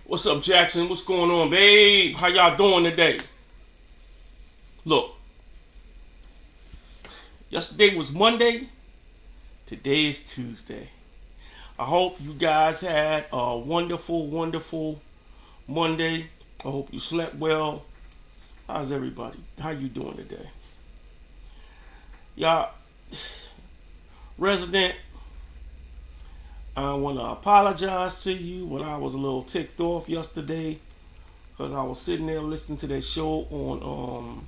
What's up, Jackson? What's going on, babe? How y'all doing today? Look, yesterday was Monday. Today is Tuesday. I hope you guys had a wonderful, wonderful Monday. I hope you slept well. How's everybody? How you doing today? Y'all, resident, I want to apologize to you when I was a little ticked off yesterday because I was sitting there listening to that show on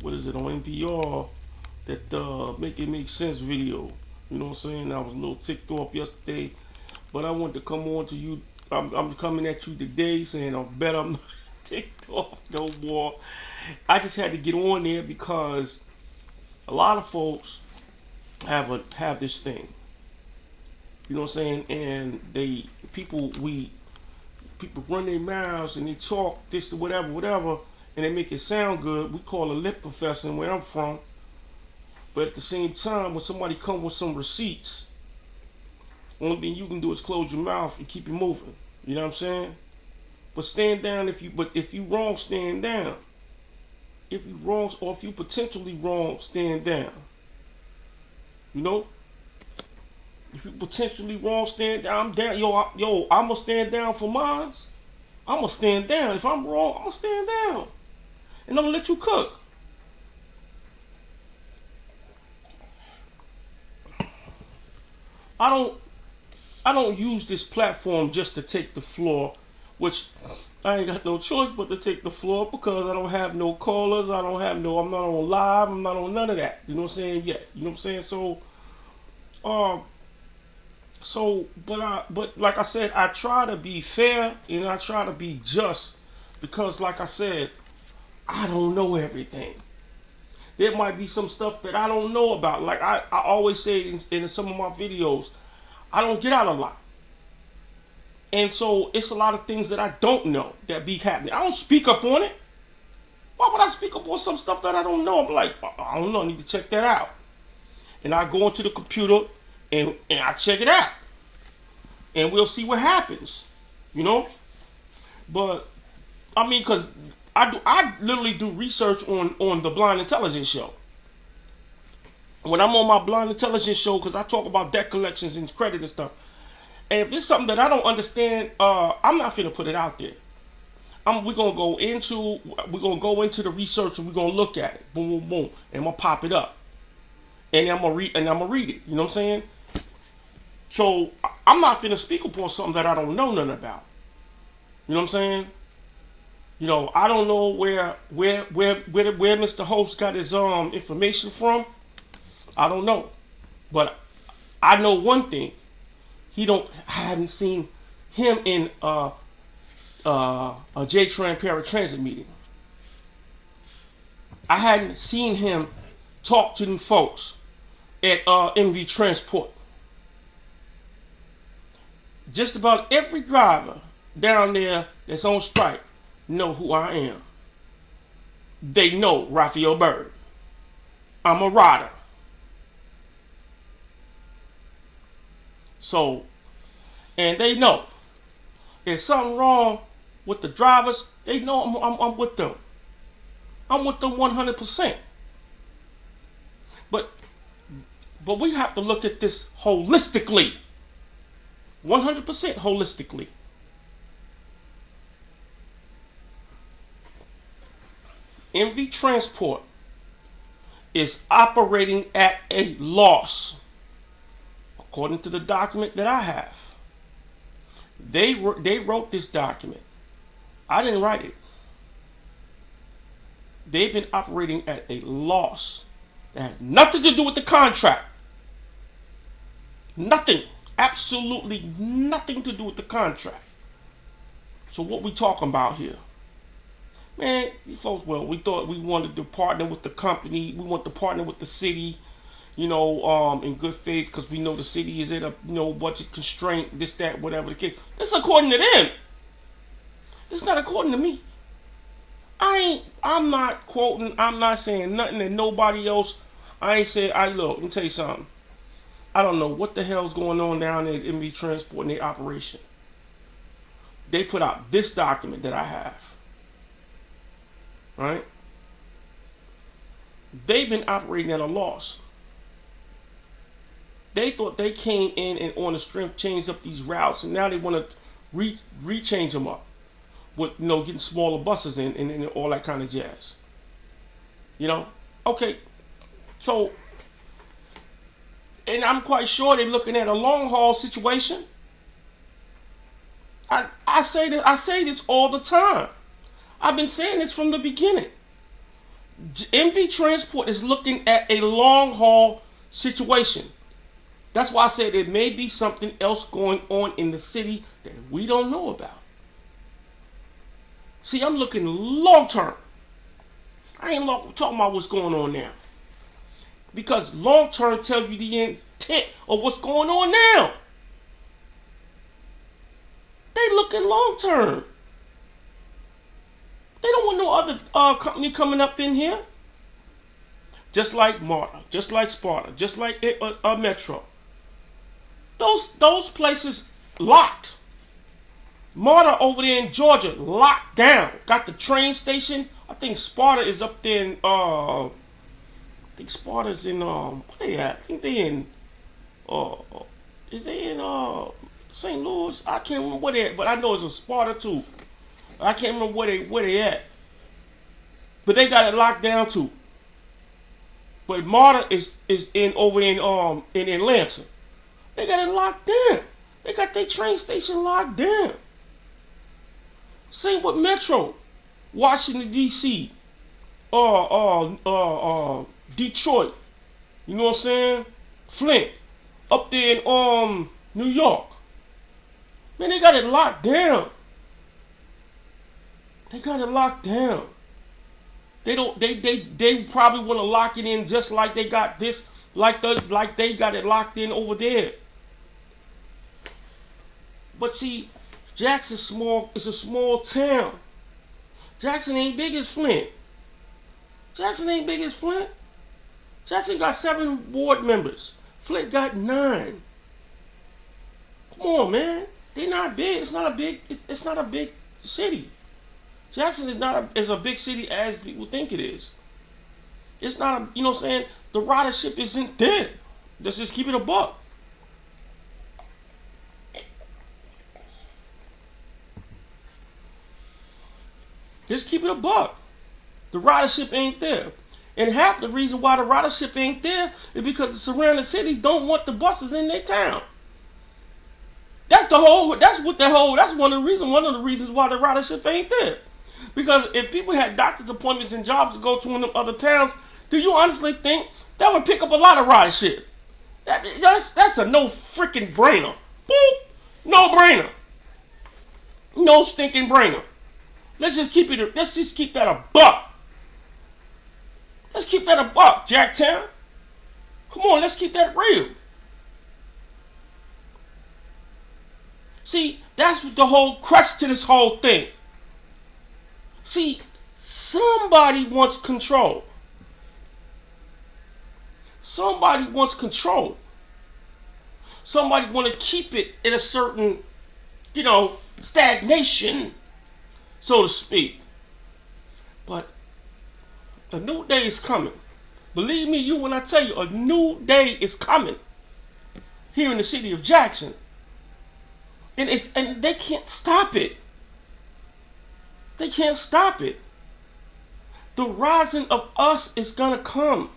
what is it, on NPR, that Make It Make Sense video. You know what I'm saying? I was a little ticked off yesterday, but I wanted to come on to you. I'm coming at you today saying I bet I'm not ticked off no more. I just had to get on there because a lot of folks have this thing. You know what I'm saying? And people run their mouths and they talk this to whatever, and they make it sound good. We call it lip professing where I'm from. But at the same time, when somebody come with some receipts, only thing you can do is close your mouth and keep it moving. You know what I'm saying? But stand down if you wrong, stand down. If you wrong or if you potentially wrong, stand down. You know? If you potentially wrong, stand down. I'm down. Yo, I'm gonna stand down for mine. I'm gonna stand down. If I'm wrong, I'm gonna stand down. And I'm gonna let you cook. I don't use this platform just to take the floor, which I ain't got no choice but to take the floor because I don't have no callers. I'm not on live. I'm not on none of that. You know what I'm saying? Yet. You know what I'm saying? But like I said, I try to be fair and I try to be just because, like I said, I don't know everything. There might be some stuff that I don't know about. Like I always say in some of my videos, I don't get out a lot. And so it's a lot of things that I don't know that be happening. I don't speak up on it. Why would I speak up on some stuff that I don't know? I'm like, I don't know, I need to check that out. And I go into the computer and I check it out. And we'll see what happens. You know? But, I mean, because I literally do research on the Blind Intelligence Show. When I'm on my Blind Intelligence Show, because I talk about debt collections and credit and stuff. And if there's something that I don't understand, I'm not finna put it out there. We're gonna go into the research and we're gonna look at it. Boom, boom, boom. And I'm gonna pop it up. And I'm gonna read it. You know what I'm saying? So I'm not finna speak upon something that I don't know nothing about. You know what I'm saying? You know, I don't know where Mr. Host got his information from. I don't know. But I know one thing. I hadn't seen him in a J-Tran paratransit meeting. I hadn't seen him talk to them folks at MV Transport. Just about every driver down there that's on strike know who I am. They know Raphael Bird. I'm a rider. So, and they know if something wrong with the drivers, they know I'm with them. I'm with them 100%. But we have to look at this holistically. 100% holistically. MV Transport is operating at a loss. According to the document that I have. They wrote this document. I didn't write it. They've been operating at a loss. That had nothing to do with the contract. Nothing. Absolutely nothing to do with the contract. So what we talking about here? Man, you folks, we thought we wanted to partner with the company. We want to partner with the city, you know, in good faith because we know the city is at a, budget constraint, this, that, whatever the case. This is according to them. This is not according to me. I'm not quoting, I'm not saying nothing that nobody else, I ain't say, look, let me tell you something. I don't know what the hell's going on down there at MV Transport and their operation. they put out this document that I have. Right? They've been operating at a loss. They thought they came in and on the strength changed up these routes, and now they want to rechange them up with getting smaller buses and all that kind of jazz. Okay, so, and I'm quite sure they're looking at a long haul situation. I say this all the time. I've been saying this from the beginning. MV Transport is looking at a long haul situation. That's why I said there may be something else going on in the city that we don't know about. See, I'm looking long term. I ain't talking about what's going on now. Because long term tells you the intent of what's going on now. They looking long term. They don't want no other company coming up in here. Just like MARTA, just like Sparta, just like Metro. Those places locked. MARTA over there in Georgia locked down. Got the train station. I think Sparta is up there in I think Sparta's in where they at? I think they in is they in St. Louis? I can't remember where they at, but I know it's in Sparta too. I can't remember where they at. But they got it locked down too. But MARTA is over in Atlanta. They got it locked down. They got their train station locked down. Same with Metro, Washington D.C., Detroit. You know what I'm saying? Flint, up there in New York. Man, they got it locked down. They got it locked down. They probably want to lock it in just like they got this, like they got it locked in over there. But see, Jackson's small. It's a small town. Jackson ain't big as Flint. Jackson ain't big as Flint. Jackson got 7 ward members. Flint got 9. Come on, man. They not big. It's not a big. It's not a big city. Jackson is not as a big city as people think it is. It's not a, you know what I'm saying? The ridership isn't there. Let's just keep it a buck. Just keep it a buck. The ridership ain't there. And half the reason why the ridership ain't there is because the surrounding cities don't want the buses in their town. That's one of the reasons why the ridership ain't there. Because if people had doctor's appointments and jobs to go to in them other towns, do you honestly think that would pick up a lot of ridership? That's a no freaking brainer. Boop. No brainer. No stinking brainer. Let's just keep that a buck. Let's keep that a buck, Jacktown. Come on, let's keep that real. See, that's what the whole crux to this whole thing. See, somebody wants control. Somebody wants control. Somebody want to keep it in a certain, stagnation, so to speak. But a new day is coming. Believe me, when I tell you, a new day is coming here in the city of Jackson. And they can't stop it. They can't stop it. The rising of us is gonna come.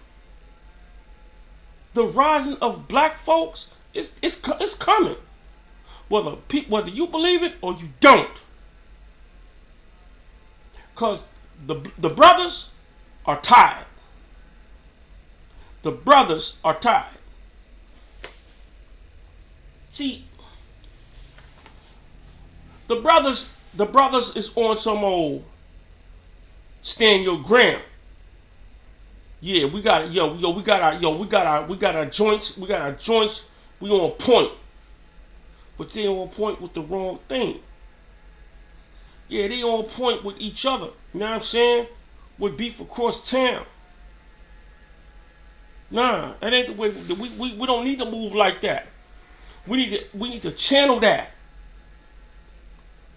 The rising of black folks is coming. Whether you believe it or you don't. Because the brothers are tired. The brothers are tired. See, the brothers is on some old stand your ground. Yeah, we got our joints. We on point, but they on point with the wrong thing. Yeah, they on point with each other. You know what I'm saying? With beef across town. Nah, that ain't the way. We don't need to move like that. We need to channel that.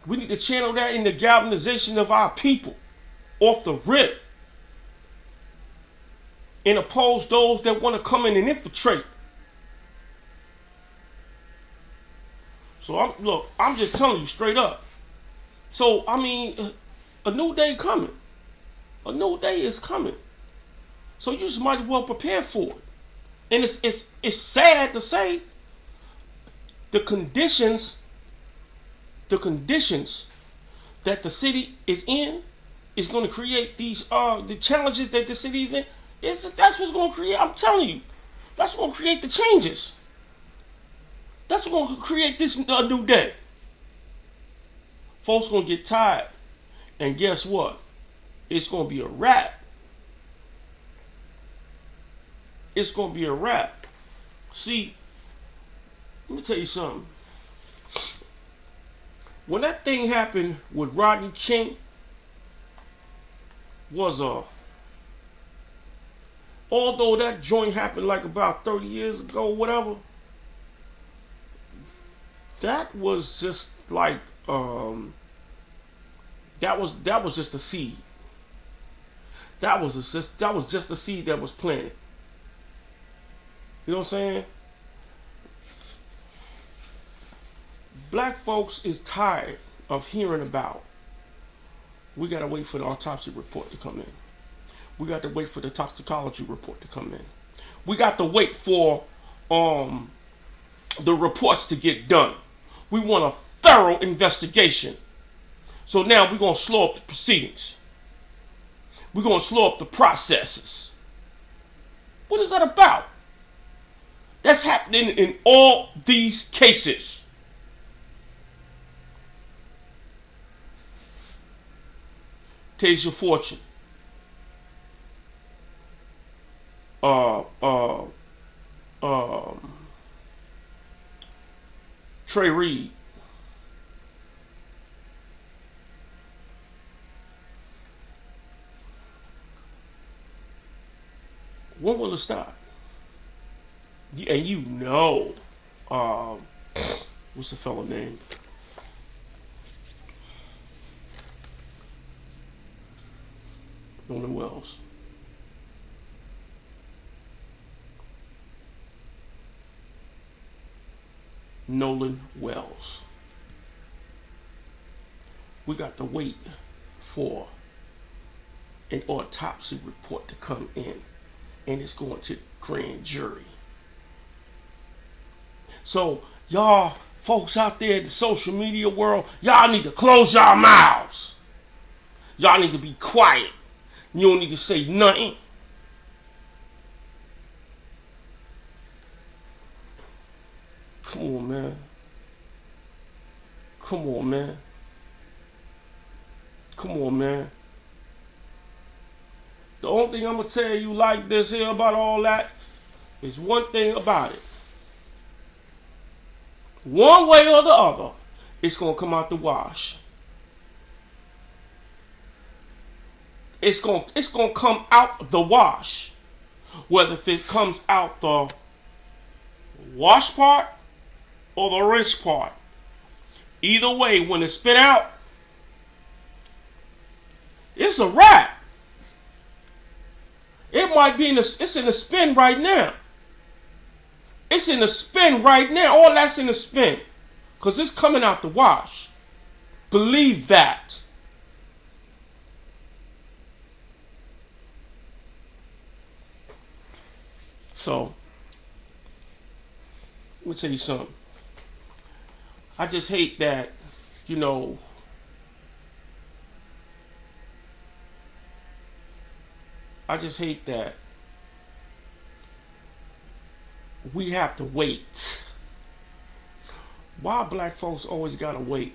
We need to channel that in the galvanization of our people off the rip and oppose those that want to come in and infiltrate. So I'm just telling you straight up. So I mean, a new day coming. A new day is coming. So you just might as well prepare for it. And it's sad to say the conditions that the city is in is going to create these the challenges that the city is in. That's what's going to create. I'm telling you, that's what's going to create the changes. That's what's going to create this new day. Folks going to get tired, and guess what? It's going to be a wrap. It's going to be a wrap. See, let me tell you something. When that thing happened with Rodney King, although that joint happened like about 30 years ago, whatever, that was just like that was just a seed. That was just a seed that was planted. You know what I'm saying? Black folks is tired of hearing about. We gotta wait for the autopsy report to come in. We got to wait for the toxicology report to come in. We got to wait for the reports to get done. We want a thorough investigation. So now we're gonna slow up the proceedings. We're gonna slow up the processes. What is that about? That's happening in all these cases. Tasia Fortune. Trey Reed. When will it stop? And you know, what's the fellow name? Nolan Wells. Nolan Wells. We got to wait for an autopsy report to come in, and it's going to the grand jury. So y'all folks out there in the social media world, y'all need to close y'all mouths. Y'all need to be quiet. You don't need to say nothing. Come on, man. Come on, man. Come on, man. The only thing I'm going to tell you like this here about all that is one thing about it. One way or the other, it's going to come out the wash. It's going to come out the wash. Whether if it comes out the wash part or the rinse part. Either way, when it's spit out, it's a wrap. It might be it's in the spin right now. It's in the spin right now. All that's in the spin. Because it's coming out the wash. Believe that. So, let me tell you something. I just hate that, you know, I just hate that we have to wait. Why black folks always gotta wait?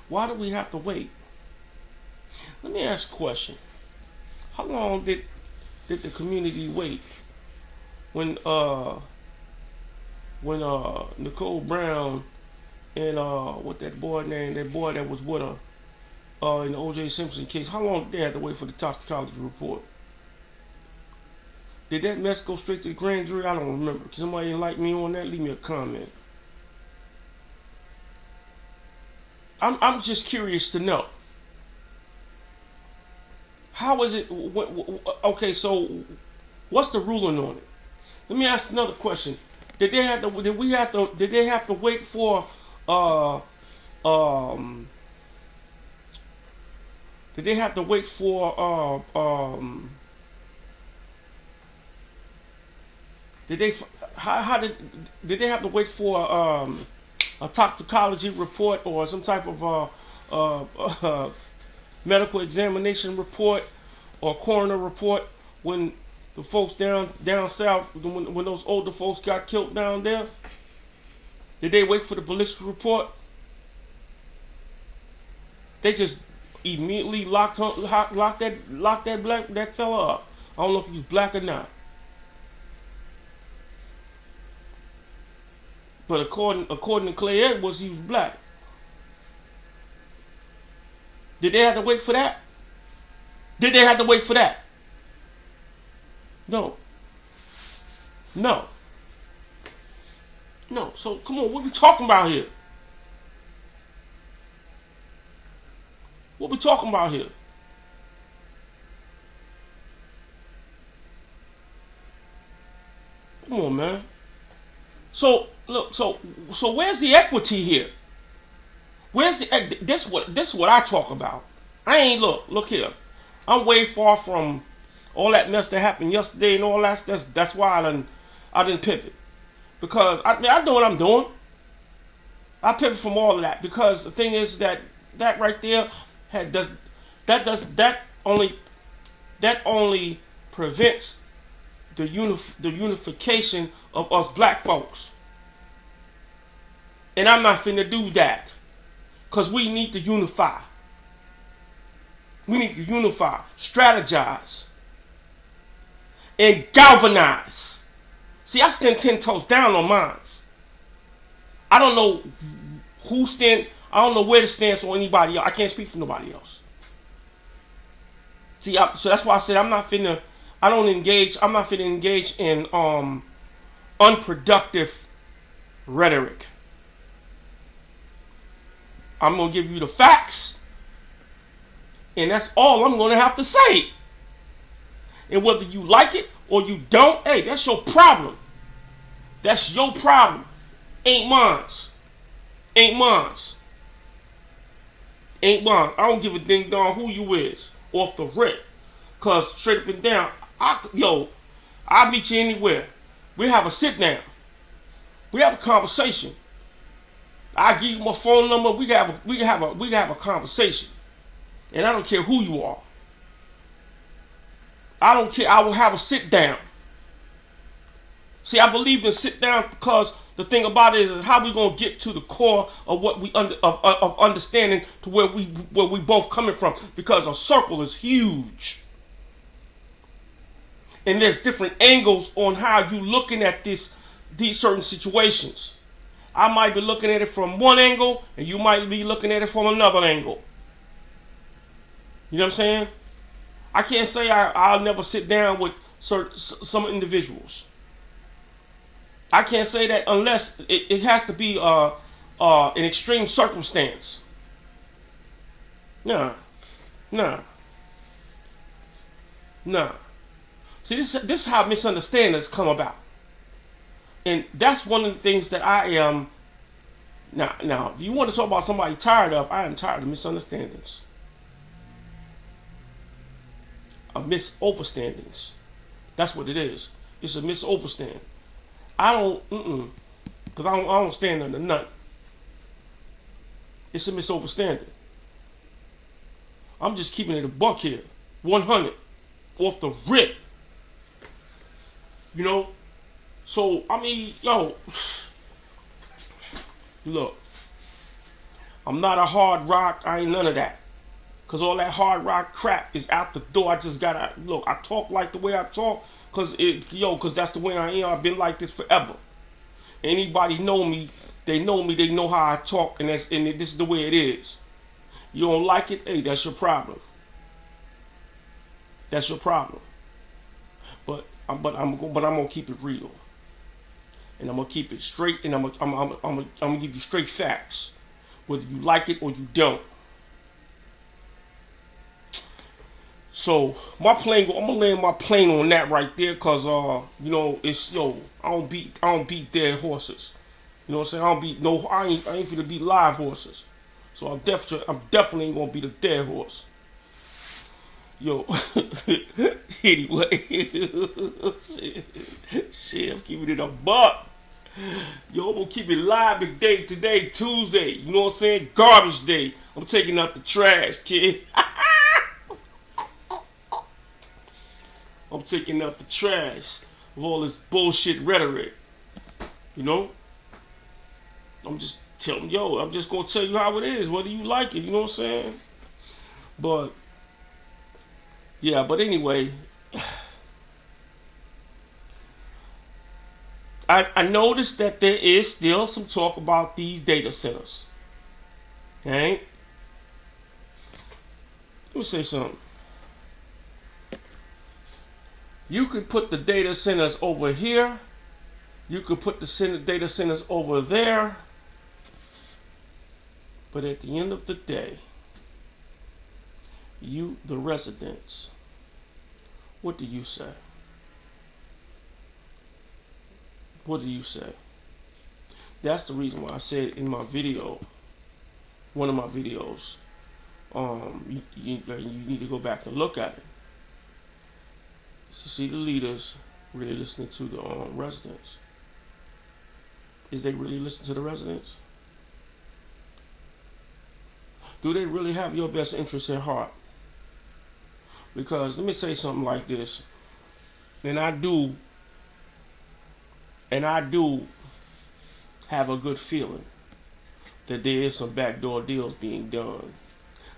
Why do we have to wait? Let me ask a question. How long did the community wait when Nicole Brown and what that boy named, that boy that was with her in the O.J. Simpson case, how long did they have to wait for the toxicology report? Did that mess go straight to the grand jury? I don't remember. Can somebody enlighten me on that? Leave me a comment. I'm just curious to know. How is it? Okay, so what's the ruling on it? Let me ask another question. Did they have to? Did we have to? Did they have to wait for? Uh, um, did they have to wait for? Did they? How did they have to wait for a toxicology report or some type of medical examination report or coroner report when the folks down south, when those older folks got killed down there? Did they wait for the ballistic report? They just immediately locked that fella up. I don't know if he was black or not, but according to Clay Edwards, he was black. Did they have to wait for that? Did they have to wait for that? No. No. No. So come on, what we talking about here? What we talking about here? Come on, man. So look, so where's the equity here? Where's the this what I talk about? I ain't look here. I'm way far from all that mess that happened yesterday and all that. That's why I didn't pivot, because I know what I'm doing. I pivot from all of that because the thing is that right there does that only prevents the unification of us black folks, and I'm not finna do that, because we need to unify. We need to unify, strategize, and galvanize. See, I stand 10 toes down on mines. I don't know I don't know where to stand on anybody else. I can't speak for nobody else. See, so that's why I said I'm not finna engage in unproductive rhetoric. I'm gonna give you the facts, and that's all I'm gonna have to say. And whether you like it or you don't, hey, that's your problem. That's your problem. Ain't mine. Ain't mine. Ain't mine. I don't give a ding dong who you is off the rip. Cause straight up and down, I'll meet you anywhere. We have a sit down. We have a conversation. I give you my phone number. We have a conversation. And I don't care who you are. I don't care. I will have a sit down. See, I believe in sit down because the thing about it is how we gonna get to the core of what we of understanding to where we both coming from, because a circle is huge. And there's different angles on how you looking at these certain situations. I might be looking at it from one angle, and you might be looking at it from another angle. You know what I'm saying? I can't say I'll never sit down with some individuals. I can't say that unless it has to be an extreme circumstance. Nah. See, this is how misunderstandings come about. And that's one of the things that I am. Now, if you want to talk about somebody tired of, I am tired of misunderstandings. Of misunderstandings. That's what it is. It's a misunderstanding. I don't, because I don't stand under nothing. It's a misunderstanding. I'm just keeping it a buck here. 100. Off the rip. You know? So, I mean, look. I'm not a hard rock. I ain't none of that. Because all that hard rock crap is out the door. I just gotta, look, I talk like the way I talk. Because that's the way I am. I've been like this forever. Anybody know me, they know how I talk, and this is the way it is. You don't like it, hey, that's your problem. That's your problem. But I'm gonna keep it real. And I'm gonna keep it straight, and I'm gonna give you straight facts. whether you like it or you don't. So my plane, I'm gonna land my plane on that right there, cause you know, it's I don't beat dead horses. You know what I'm saying? I ain't finna beat live horses. So I'm definitely ain't gonna beat a dead horse. Yo, anyway, shit, I'm keeping it a buck. Yo, I'm gonna keep it live today, Tuesday. You know what I'm saying? Garbage day. I'm taking out the trash, kid. I'm taking out the trash of all this bullshit rhetoric. You know? I'm just gonna tell you how it is, whether you like it, you know what I'm saying? But yeah, but anyway, I noticed that there is still some talk about these data centers. Okay? Let me say something. You could put the data centers over here. You could put the data centers over there. But at the end of the day, you, the residents, what do you say? What do you say? That's the reason why I said in my video, one of my videos, you need to go back and look at it. To see the leaders really listening to the residents. Is they really listening to the residents? Do they really have your best interest at heart? Because let me say something like this, and I do have a good feeling that there is some backdoor deals being done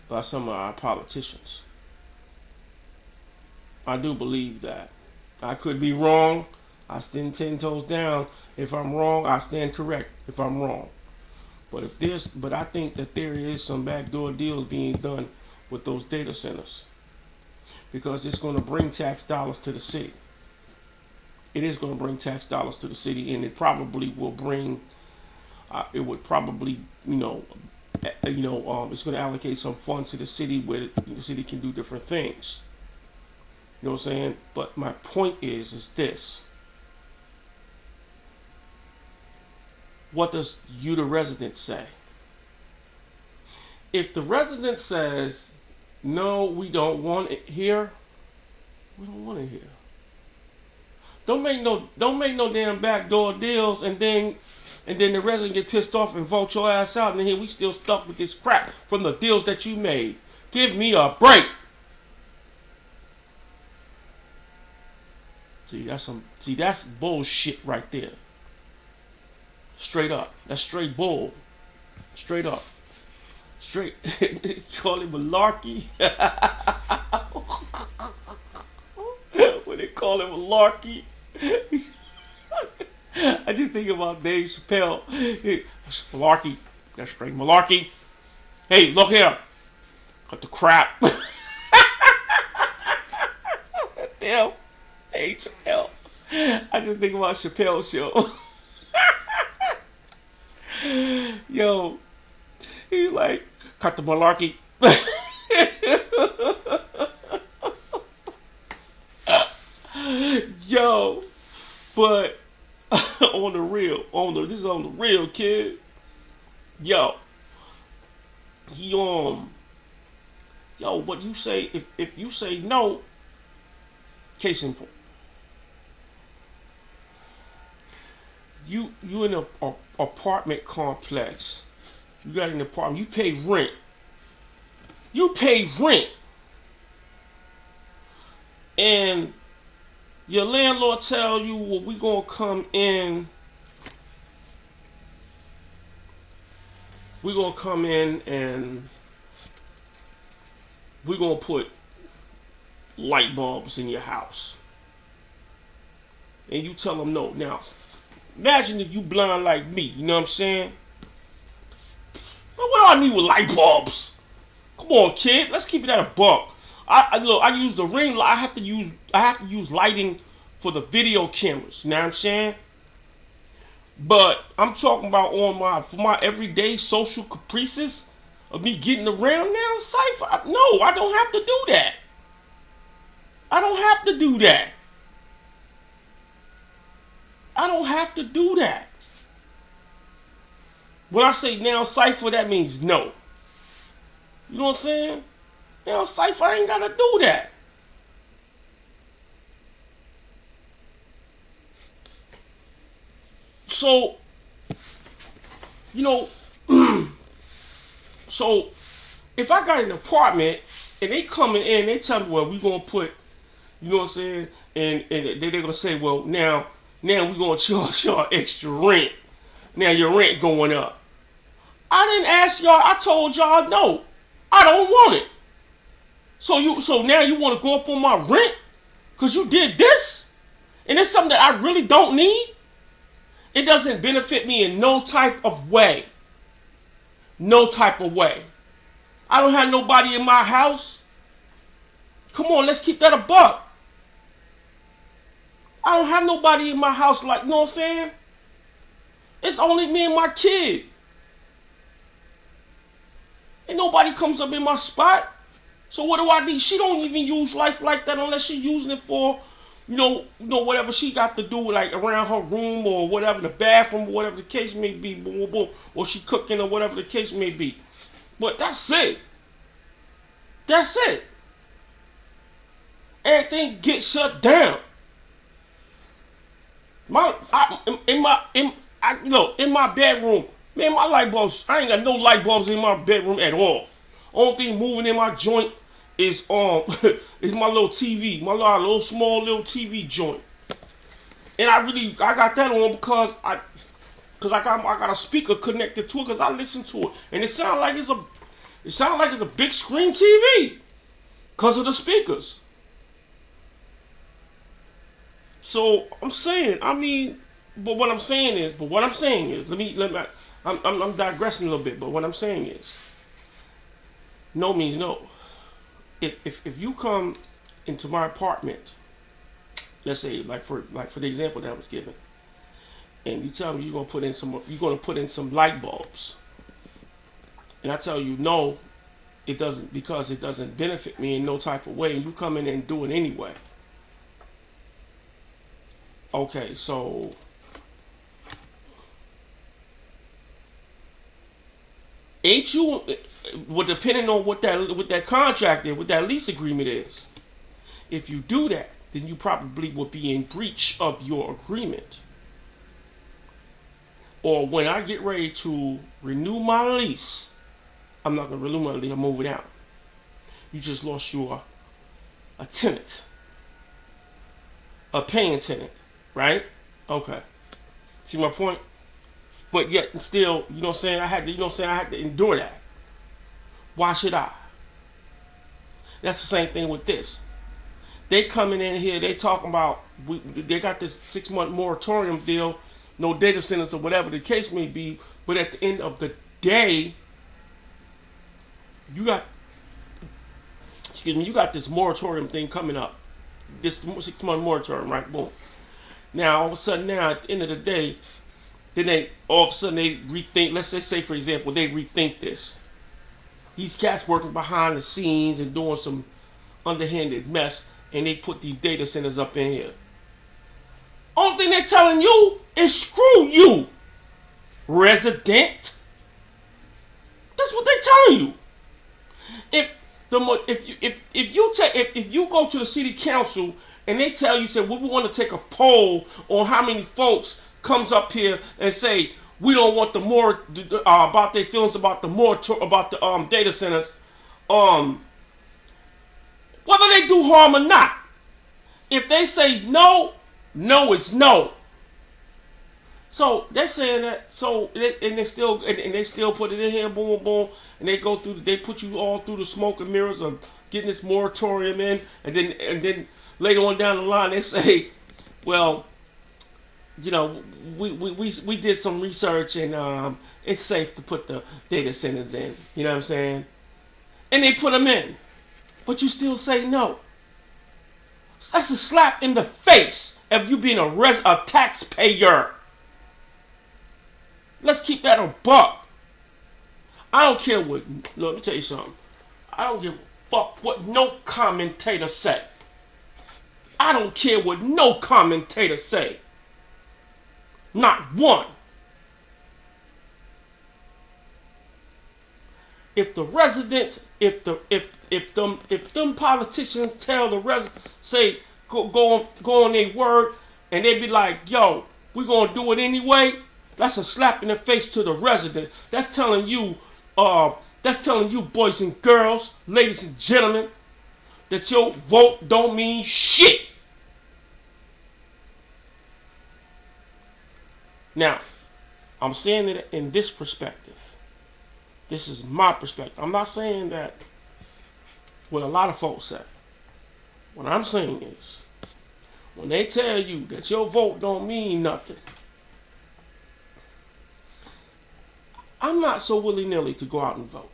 by some of our politicians. I do believe that. I could be wrong. I stand 10 toes down. If I'm wrong, I stand correct if I'm wrong. But I think that there is some backdoor deals being done with those data centers, because it's going to bring tax dollars to the city. It is going to bring tax dollars to the city, and it probably will bring. It would probably, it's going to allocate some funds to the city where the city can do different things. You know what I'm saying? But my point is this. What does you, the resident, say? If the resident says, no, we don't want it here, we don't want it here. Don't make no damn backdoor deals, and then the resident get pissed off and vote your ass out, and then here we still stuck with this crap from the deals that you made. Give me a break. That's bullshit right there. Straight up. That's straight bull. Straight up. Straight. Call it malarkey. When they call it malarkey. I just think about Dave Chappelle. That's malarkey. That's straight malarkey. Hey, look here. Cut the crap. Damn. Hey, Chappelle. I just think about Chappelle's show. Yo, he's like, cut the malarkey. Yo, but on the real, this is on the real, kid. Yo, what you say, if you say no, case in point. You in an apartment complex. You got an apartment. You pay rent. And your landlord tell you, well, we gonna come in. We're gonna come in and we're gonna put light bulbs in your house. And you tell them no. Now, imagine if you blind like me, you know what I'm saying? What do I need with light bulbs? Come on, kid. Let's keep it at a buck. I use the ring light. I have to use lighting for the video cameras. You know what I'm saying? But I'm talking about for my everyday social caprices of me getting around now, Cypher. No, I don't have to do that. I don't have to do that. I don't have to do that. When I say now, Cypher, that means no. You know what I'm saying? Now, Cypher, I ain't gotta do that. So, you know, so if I got an apartment and they coming in, they tell me, well, we gonna put, you know what I'm saying, and they're gonna say, well, now we gonna charge y'all extra rent. Now your rent going up. I didn't ask y'all. I told y'all no. I don't want it. So now you want to go up on my rent because you did this, and it's something that I really don't need. It doesn't benefit me in no type of way. No type of way. I don't have nobody in my house. Come on, let's keep that a buck. I don't have nobody in my house, like, you know what I'm saying? It's only me and my kid. And nobody comes up in my spot. So what do I need? She don't even use lights like that unless she's using it for, you know, whatever she got to do, like around her room or whatever, the bathroom or whatever the case may be, boom, boom, boom, or she cooking or whatever the case may be. But that's it. That's it. Everything gets shut down. In my bedroom, man, my light bulbs, I ain't got no light bulbs in my bedroom at all. Only thing moving in my joint is is my little TV, my little small little TV joint. And I got that on because I got a speaker connected to it because I listen to it. And it sounds like it's a big screen TV because of the speakers. So I'm saying, but what I'm saying is, I'm digressing a little bit, but what I'm saying is, no means no. If you come into my apartment, let's say like for the example that I was given, and you tell me you're gonna put in some light bulbs, and I tell you no, it doesn't, because it doesn't benefit me in no type of way, and you come in and do it anyway. Okay, so ain't you? Well, depending on what that contract is, what that lease agreement is. If you do that, then you probably will be in breach of your agreement. Or when I get ready to renew my lease, I'm not gonna renew my lease. I'm moving out. You just lost your a tenant, a paying tenant. Right? Okay. See my point? But yet and still, you know what I'm saying, I had to endure that. Why should I? That's the same thing with this. They coming in here, they talking about they got this 6-month moratorium deal, no data centers or whatever the case may be, but at the end of the day, you got this moratorium thing coming up. This 6-month moratorium, right? Boom. Now, all of a sudden, at the end of the day, then they rethink. Let's just say, for example, they rethink this. These cats working behind the scenes and doing some underhanded mess, and they put these data centers up in here. Only thing they're telling you is screw you, resident. That's what they're telling you. If you go to the city council and they tell you, say, well, we want to take a poll on how many folks comes up here and say we don't want about their feelings about the data centers, whether they do harm or not. If they say no, no is no. So they're saying that. So they still put it in here, boom, boom, and they put you all through the smoke and mirrors of getting this moratorium in, and then later on down the line they say, well, you know, we did some research and it's safe to put the data centers in. You know what I'm saying? And they put them in, but you still say no. That's a slap in the face of you being a taxpayer. Let's keep that a buck. I don't care what, let me tell you something. I don't give a fuck what no commentator say. I don't care what no commentator say. Not one. If the residents, if them politicians tell the residents, say go on their word, and they be like, yo, we gonna do it anyway. That's a slap in the face to the residents. That's telling you, boys and girls, ladies and gentlemen, that your vote don't mean shit. Now, I'm saying it in this perspective. This is my perspective. I'm not saying that what a lot of folks say. What I'm saying is, when they tell you that your vote don't mean nothing, I'm not so willy-nilly to go out and vote.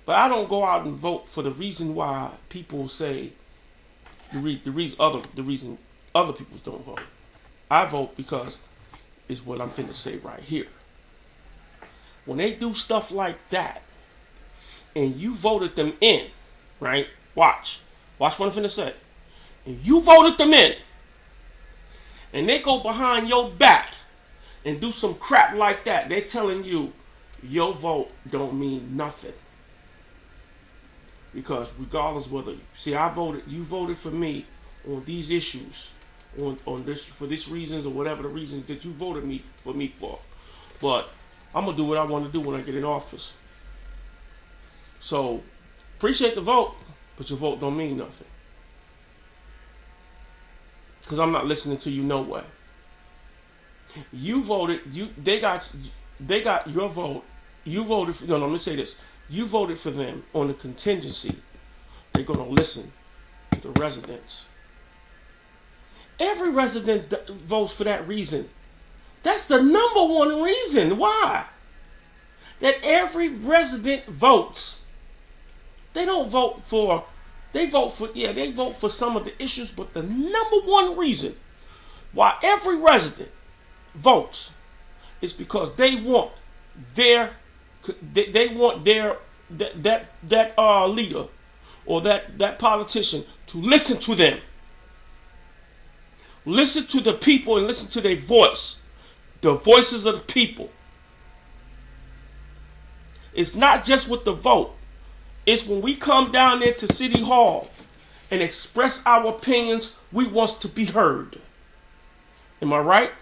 But I don't go out and vote for the reason why people say the reason other people don't vote. I vote because it's what I'm finna say right here. When they do stuff like that, and you voted them in, right? Watch what I'm finna say. And you voted them in, and they go behind your back and do some crap like that, they're telling you your vote don't mean nothing. Because regardless whether, see, you voted for me on these issues, on this, for this reasons or whatever the reasons that you voted for me for. But I'm gonna do what I want to do when I get in office. So appreciate the vote, but your vote don't mean nothing. Because I'm not listening to you no way. You voted, they got your vote. You voted for, no, let me say this. You voted for them on the contingency they're gonna listen to the residents. Every resident votes for that reason. That's the number one reason why. That every resident votes. They vote for some of the issues, but the number one reason why every resident votes is because they want their leader or that politician to listen to them. Listen to the people and listen to their voice. The voices of the people. It's not just with the vote. It's when we come down there to City Hall and express our opinions, we want to be heard. Am I right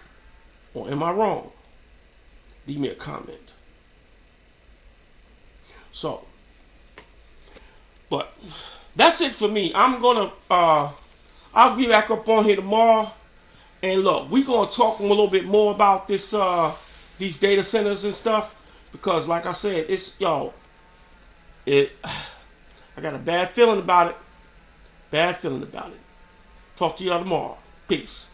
or am I wrong? Leave me a comment. So, but that's it for me. I'll be back up on here tomorrow. And look, we're going to talk a little bit more about this, these data centers and stuff. Because like I said, I got a bad feeling about it. Talk to y'all tomorrow. Peace.